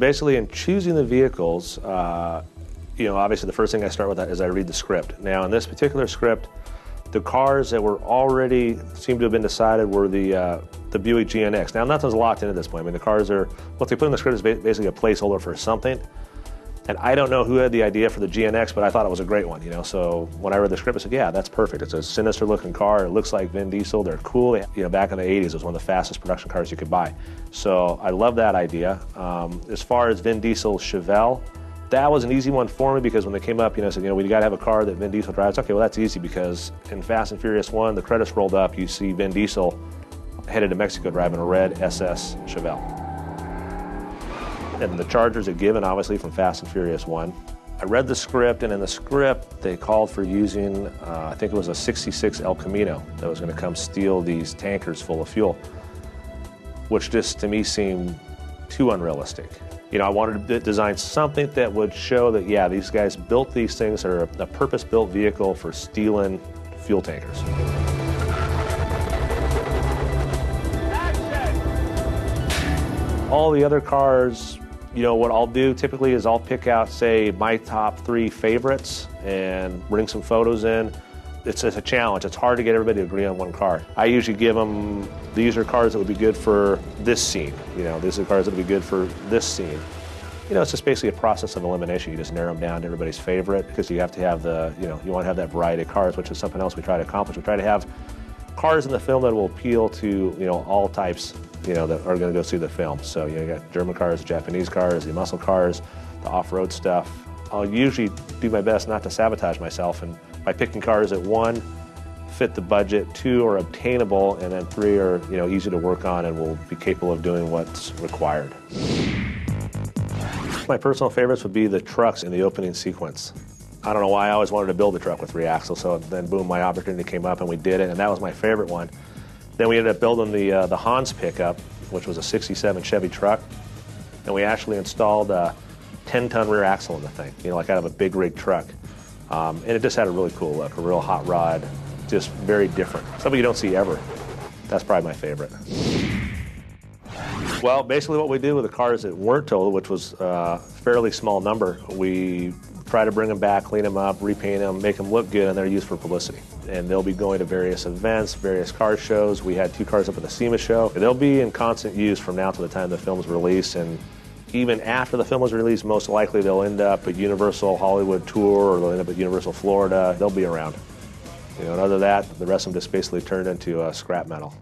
basically in choosing the vehicles, obviously the first thing I start with is I read the script. Now in this particular script, the cars that were already seem to have been decided were the Buick GNX. Now nothing's locked in at this point. I mean, the cars are, what they put in the script is basically a placeholder for something. And I don't know who had the idea for the GNX, but I thought it was a great one, So when I read the script, I said, yeah, that's perfect. It's a sinister looking car. It looks like Vin Diesel. They're cool. Back in the 80s, it was one of the fastest production cars you could buy. So I love that idea. As far as Vin Diesel's Chevelle, that was an easy one for me because when they came up, said, we got to have a car that Vin Diesel drives. Okay, well, that's easy because in Fast and Furious 1, the credits rolled up, you see Vin Diesel headed to Mexico driving a red SS Chevelle. And the Charger's a given, obviously, from Fast and Furious 1. I read the script, and in the script, they called for using, I think it was a 66 El Camino that was going to come steal these tankers full of fuel, which just, to me, seemed too unrealistic. I wanted to design something that would show that, yeah, these guys built these things that are a purpose-built vehicle for stealing fuel tankers. All the other cars, what I'll do typically is I'll pick out, say, my top 3 favorites and bring some photos in. It's a challenge. It's hard to get everybody to agree on one car. I usually give them, these are cars that would be good for this scene. These are cars that would be good for this scene. It's just basically a process of elimination. You just narrow them down to everybody's favorite because you have to have you want to have that variety of cars, which is something else we try to accomplish. We try to have cars in the film that will appeal to, all types, that are going to go see the film. So, you got German cars, Japanese cars, the muscle cars, the off-road stuff. I'll usually do my best not to sabotage myself, and by picking cars that 1, fit the budget, 2, are obtainable, and then 3 are, easy to work on and will be capable of doing what's required. My personal favorites would be the trucks in the opening sequence. I don't know why I always wanted to build a truck with 3 axles, so then boom, my opportunity came up and we did it, and that was my favorite one. Then we ended up building the Hans pickup, which was a 67 Chevy truck, and we actually installed a 10-ton rear axle in the thing, like out of a big rig truck. And it just had a really cool look, a real hot rod, just very different. Something you don't see ever. That's probably my favorite. Well, basically what we do with the cars that weren't totaled, which was a fairly small number, we try to bring them back, clean them up, repaint them, make them look good, and they're used for publicity. And they'll be going to various events, various car shows. We had 2 cars up at the SEMA show. They'll be in constant use from now to the time the film's released, and even after the film was released, most likely they'll end up at Universal Hollywood Tour, or they'll end up at Universal Florida. They'll be around. And other than that, the rest of them just basically turned into scrap metal.